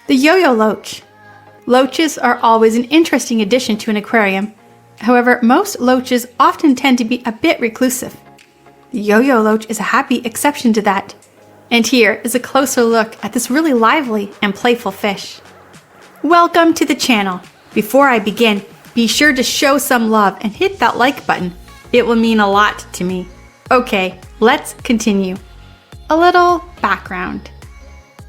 The Yoyo Loach. Loaches are always an interesting addition to an aquarium. However, most loaches often tend to be a bit reclusive. The Yo-Yo Loach is a happy exception to that. And here is a closer look at this really lively and playful fish. Welcome to the channel. Before I begin, be sure to show some love and hit that like button. It will mean a lot to me. Okay, let's continue. A little background.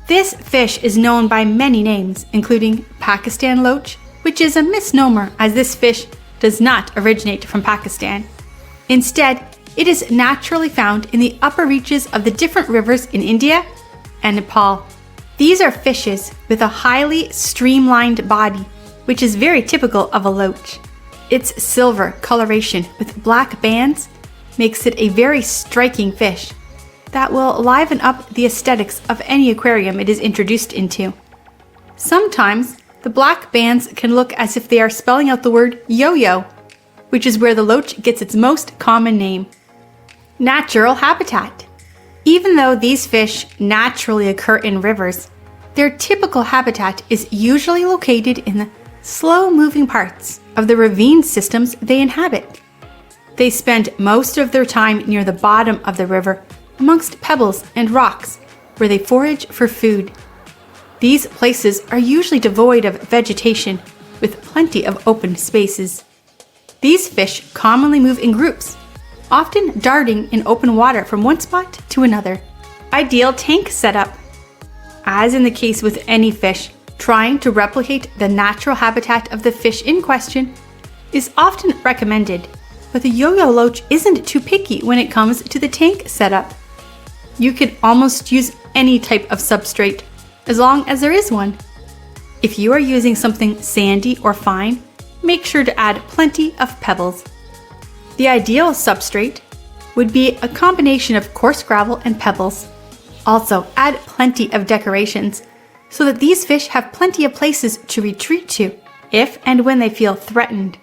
This fish is known by many names, including Pakistani Loach, which is a misnomer as this fish does not originate from Pakistan. Instead, it is naturally found in the upper reaches of the different rivers in India and Nepal. These are fishes with a highly streamlined body, which is very typical of a loach. Its silver coloration with black bands makes it a very striking fish that will liven up the aesthetics of any aquarium it is introduced into. Sometimes, the black bands can look as if they are spelling out the word yo-yo, which is where the loach gets its most common name. Natural habitat. Even though these fish naturally occur in rivers, their typical habitat is usually located in the slow-moving parts of the ravine systems they inhabit. They spend most of their time near the bottom of the river amongst pebbles and rocks where they forage for food. These places are usually devoid of vegetation with plenty of open spaces. These fish commonly move in groups, often darting in open water from one spot to another. Ideal tank setup. As in the case with any fish, trying to replicate the natural habitat of the fish in question is often recommended, but the Yo-Yo Loach isn't too picky when it comes to the tank setup. You can almost use any type of substrate, as long as there is one. If you are using something sandy or fine, make sure to add plenty of pebbles. The ideal substrate would be a combination of coarse gravel and pebbles. Also, add plenty of decorations so that these fish have plenty of places to retreat to if and when they feel threatened.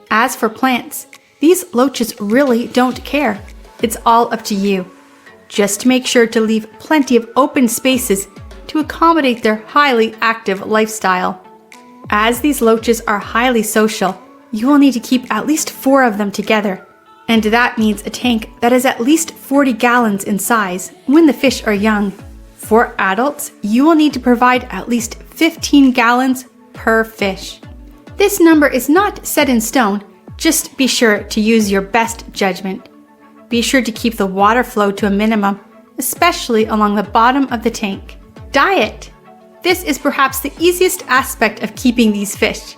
As for plants, these loaches really don't care. It's all up to you. Just make sure to leave plenty of open spaces to accommodate their highly active lifestyle. As these loaches are highly social, you will need to keep at least 4 of them together, and that means a tank that is at least 40 gallons in size when the fish are young. For adults, you will need to provide at least 15 gallons per fish. This number is not set in stone, just be sure to use your best judgment. Be sure to keep the water flow to a minimum, especially along the bottom of the tank. Diet. This is perhaps the easiest aspect of keeping these fish.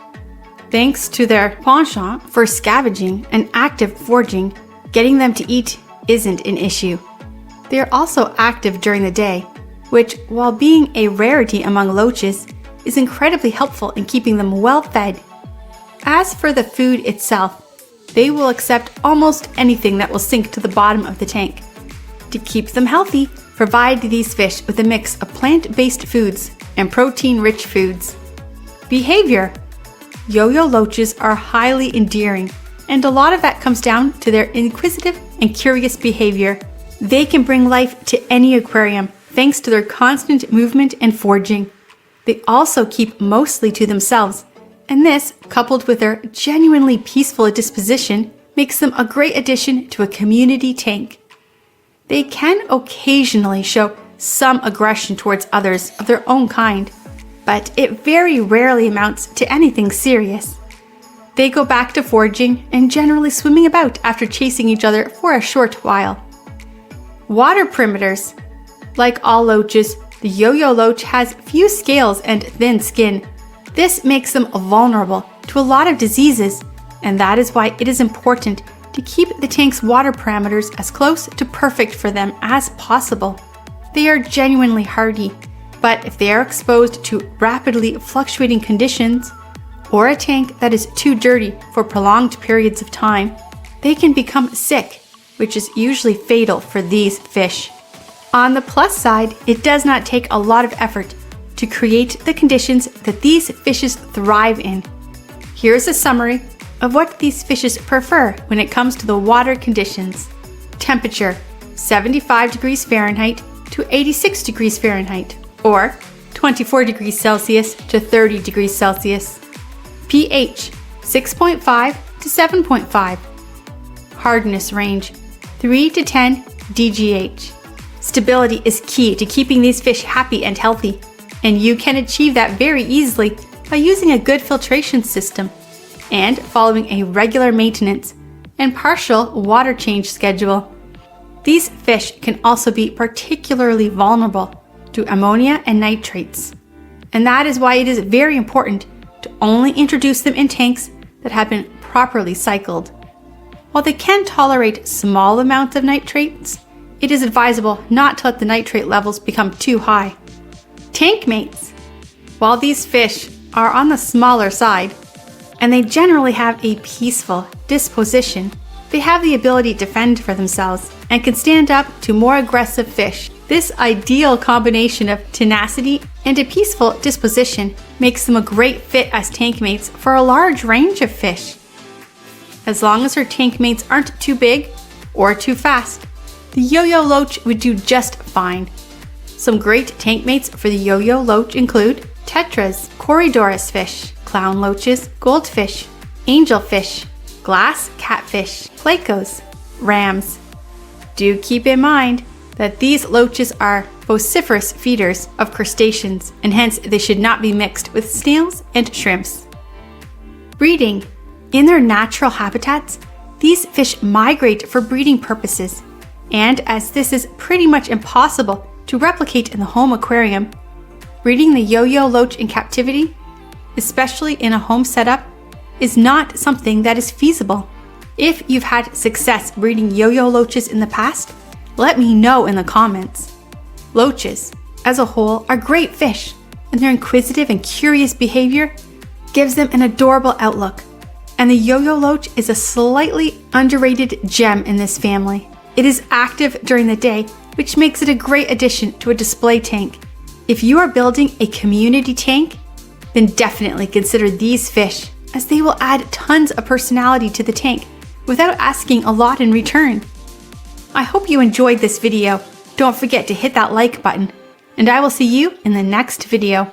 Thanks to their penchant for scavenging and active foraging, getting them to eat isn't an issue. They are also active during the day, which, while being a rarity among loaches, is incredibly helpful in keeping them well fed. As for the food itself, they will accept almost anything that will sink to the bottom of the tank. To keep them healthy, provide these fish with a mix of plant-based foods and protein-rich foods. Behavior. Yo-Yo Loaches are highly endearing, and a lot of that comes down to their inquisitive and curious behavior. They can bring life to any aquarium thanks to their constant movement and foraging. They also keep mostly to themselves, and this, coupled with their genuinely peaceful disposition, makes them a great addition to a community tank. They can occasionally show some aggression towards others of their own kind, but it very rarely amounts to anything serious. They go back to foraging and generally swimming about after chasing each other for a short while. Water perimeters. Like all loaches, the Yo-Yo Loach has few scales and thin skin. This makes them vulnerable to a lot of diseases, and that is why it is important to keep the tank's water parameters as close to perfect for them as possible. They are genuinely hardy, but if they are exposed to rapidly fluctuating conditions, or a tank that is too dirty for prolonged periods of time, they can become sick, which is usually fatal for these fish. On the plus side, it does not take a lot of effort to create the conditions that these fishes thrive in. Here's a summary of what these fishes prefer when it comes to the water conditions. Temperature, 75 degrees Fahrenheit to 86 degrees Fahrenheit, or 24 degrees Celsius to 30 degrees Celsius. pH 6.5 to 7.5. Hardness range 3 to 10 DGH. Stability is key to keeping these fish happy and healthy, and you can achieve that very easily by using a good filtration system and following a regular maintenance and partial water change schedule. These fish can also be particularly vulnerable to ammonia and nitrates, and that is why it is very important to only introduce them in tanks that have been properly cycled. While they can tolerate small amounts of nitrates, it is advisable not to let the nitrate levels become too high. Tankmates. While these fish are on the smaller side, and they generally have a peaceful disposition, they have the ability to fend for themselves and can stand up to more aggressive fish. This ideal combination of tenacity and a peaceful disposition makes them a great fit as tankmates for a large range of fish. As long as her tankmates aren't too big or too fast, the Yo-Yo Loach would do just fine. Some great tankmates for the Yo-Yo Loach include tetras, corydoras fish, clown loaches, goldfish, angelfish, glass catfish, plecos, rams. Do keep in mind that these loaches are vociferous feeders of crustaceans, and hence they should not be mixed with snails and shrimps. Breeding. In their natural habitats, these fish migrate for breeding purposes, and as this is pretty much impossible to replicate in the home aquarium, breeding the Yo-Yo Loach in captivity, especially in a home setup, is not something that is feasible. If you've had success breeding Yo-Yo Loaches in the past, let me know in the comments. Loaches, as a whole, are great fish, and their inquisitive and curious behavior gives them an adorable outlook. And the Yo-Yo Loach is a slightly underrated gem in this family. It is active during the day, which makes it a great addition to a display tank. If you are building a community tank, then definitely consider these fish, as they will add tons of personality to the tank without asking a lot in return. I hope you enjoyed this video. Don't forget to hit that like button, and I will see you in the next video.